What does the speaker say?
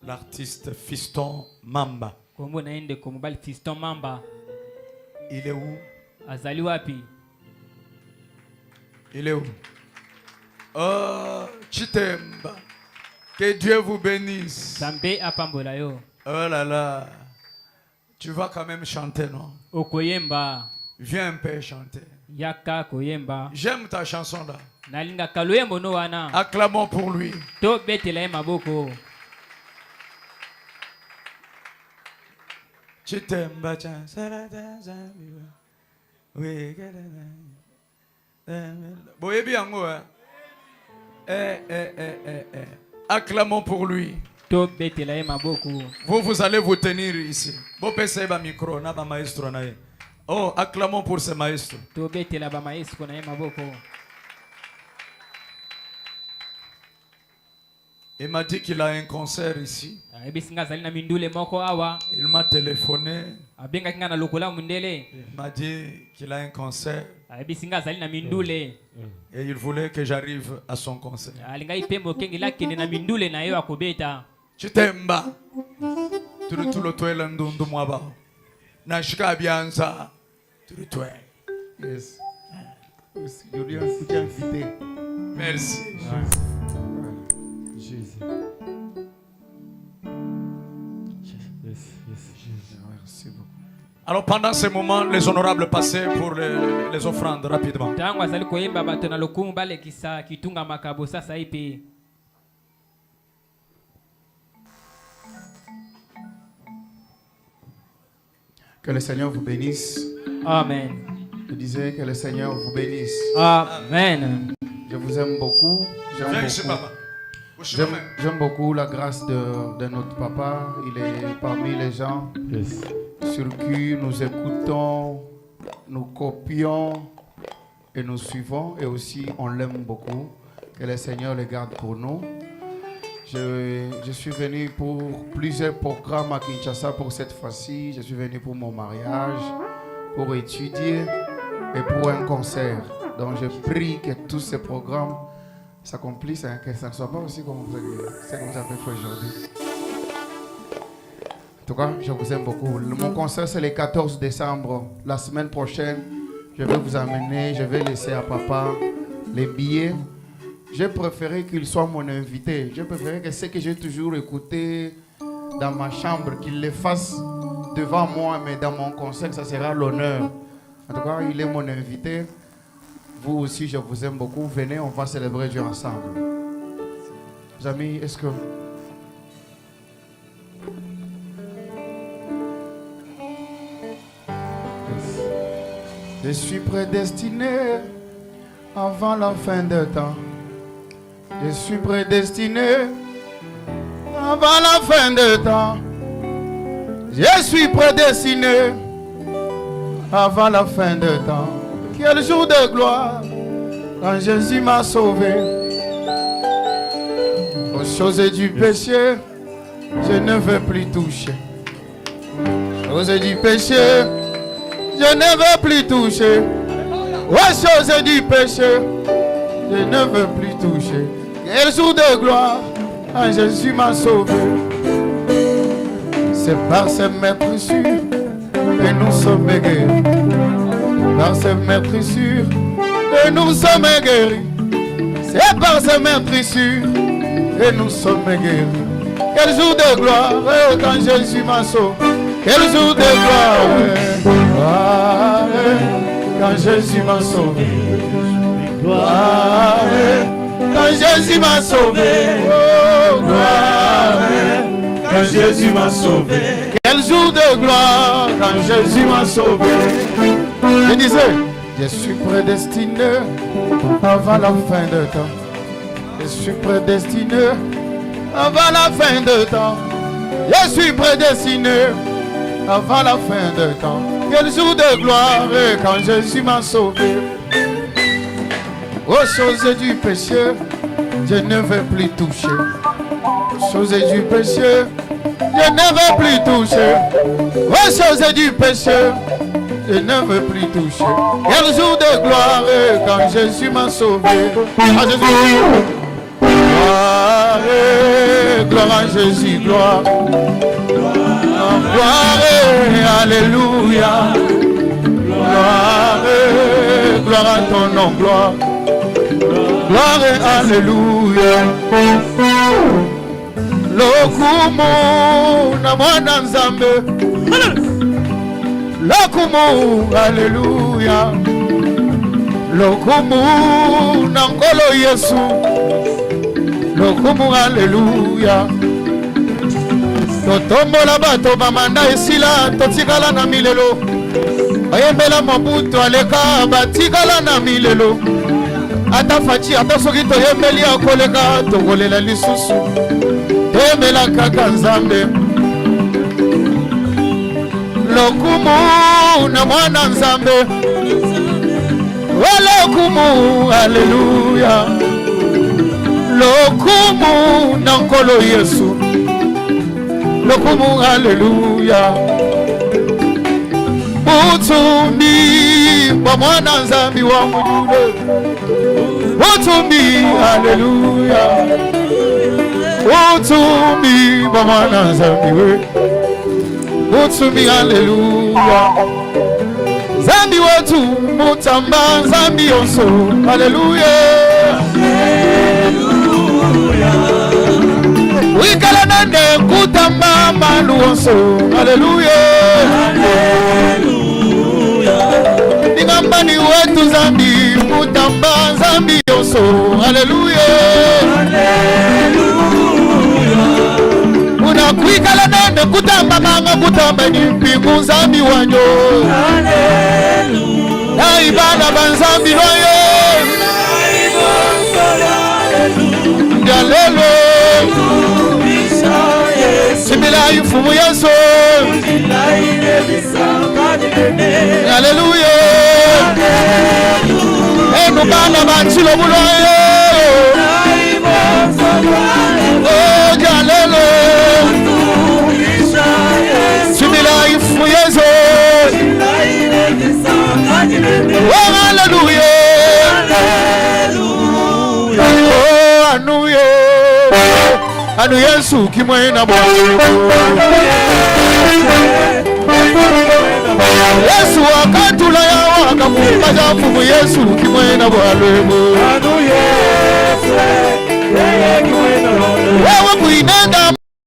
L'artiste Fiston Mamba. Kombo na ende komobali Fiston Mamba. Il est où? Azali wapi? Il est où? Oh, Chitemba. Que Dieu vous bénisse. Sambe apambola yo. Oh là là. Tu vas quand même chanter, non? Okoyemba. Viens un peu chanter. Yaka koyemba. J'aime ta chanson là. Nalinga kaluyembo no wana. Acclamons pour lui. To betela maboko. Chitemba chan. Oui. Boyebi yango. Acclamons pour lui. To betela maboko. Vous allez vous tenir ici. Bo pese ba micro na ba maestro na ye. Oh, acclamons pour ce maestro. To betela ba maestro na maboko. Il m'a dit qu'il a un concert ici. Il m'a téléphoné. Il m'a dit qu'il a un concert. Et il voulait que j'arrive à son concert. Chitemba. Tout le toile ndundu mwaba. Nashika bianza. Tout le toile. Yes. Julien, vous t'es invité. Merci. Jésus. Merci beaucoup. Alors pendant ce moment, les honorables passaient pour les offrandes rapidement. Que le Seigneur vous bénisse. Amen. Je disais que le Seigneur vous bénisse. Amen. Je vous aime beaucoup. J'aime beaucoup la grâce de notre papa. Il est parmi les gens sur qui nous écoutons, nous copions et nous suivons. Et aussi, on l'aime beaucoup. Que le Seigneur le garde pour nous. Je suis venu pour plusieurs programmes à Kinshasa pour cette fois-ci. Je suis venu pour mon mariage, pour étudier et pour un concert. Donc je prie que tous ces programmes s'accomplissent, hein, que ça ne soit pas aussi comme vous avez fait aujourd'hui. En tout cas, je vous aime beaucoup. Mon concert, c'est le 14 décembre. La semaine prochaine, je vais vous amener, je vais laisser à papa les billets. J'ai préféré qu'il soit mon invité. J'ai préféré que ce que j'ai toujours écouté dans ma chambre, qu'il le fasse devant moi, mais dans mon concert, ça sera l'honneur. En tout cas, il est mon invité. Vous aussi, je vous aime beaucoup. Venez, on va célébrer Dieu ensemble. Les amis, est-ce que... Je suis prédestiné avant la fin de temps. Je suis prédestiné avant la fin de temps. Je suis prédestiné avant la fin de temps. Quel jour de gloire quand Jésus m'a sauvé. Aux choses du péché, je ne veux plus toucher. Aux choses du péché, je ne veux plus toucher. Aux choses du péché, je ne veux plus toucher. Quel jour de gloire quand Jésus m'a sauvé. C'est par ses meurtrissures que nous sommes guéris. Par ses meurtrissures que nous sommes guéris. C'est par ses meurtrissures que nous sommes guéris. Quel jour de gloire quand Jésus m'a sauvé. Quel jour de gloire quand Jésus m'a sauvé. Gloire quand Jésus m'a sauvé. Oh, gloire quand Jésus m'a sauvé. Quel jour de gloire quand Jésus m'a sauvé. Je disais, je suis prédestiné avant la fin de temps. Je suis prédestiné avant la fin de temps. Je suis prédestiné avant la fin de temps. Quel jour de gloire quand Jésus m'a sauvé. Aux choses du péché, je ne veux plus toucher. Aux choses du péché, je ne veux plus toucher. Aux choses du péché, je ne veux plus toucher. Quel jour de gloire quand Jésus m'a sauvé. Ah, Jésus. gloire à Jésus, gloire. Gloire, alléluia. Gloire à ton nom, gloire. Gloire, alléluia. Lokumu na mwana nzambe. Lokumu, alléluia. Lokumu na nkolo Yesu. Lokumu, alléluia. Totombola bato bamanda esila totikala na milelo. Bayembela Mobutu aleka batikala na milelo. Ata fachi ata soki toyembeli akoleka tokolela lisusu. Toyembela kaka Nzambe. Lokumu na mwana Nzambe. Lokumu, alléluia. Lokumu na nkolo Yesu. Lokumu, alléluia. Utumbi wa mwana Nzambi wa mujube. Utumbi, alléluia. Utumbi wa mwana Nzambi we. Utumbi, alléluia. Nzambi wetu mutamba Nzambi yonso, alléluia. Wikala nande kutamba malu onso, alléluia. Ningambani wetu Nzambi mutamba Nzambi yonso, alléluia. Unakwikala nande kutamba manga kutamba ni mpingu Nzambi wanyo, alléluia. Na ibada banzambi loye, alléluia. Simila yufumu Yesu, alléluia. Enu bana banchilo buloye, oh alléluia. Simila yufumu Yesu, oh alléluia. Oh anuye, anu Yesu kimwena Bwana. Yesu akatula yawo akafunga jafumu Yesu kimwena Bwana. Anu Yesu yeye kimwena Bwana. Wewe kuinenda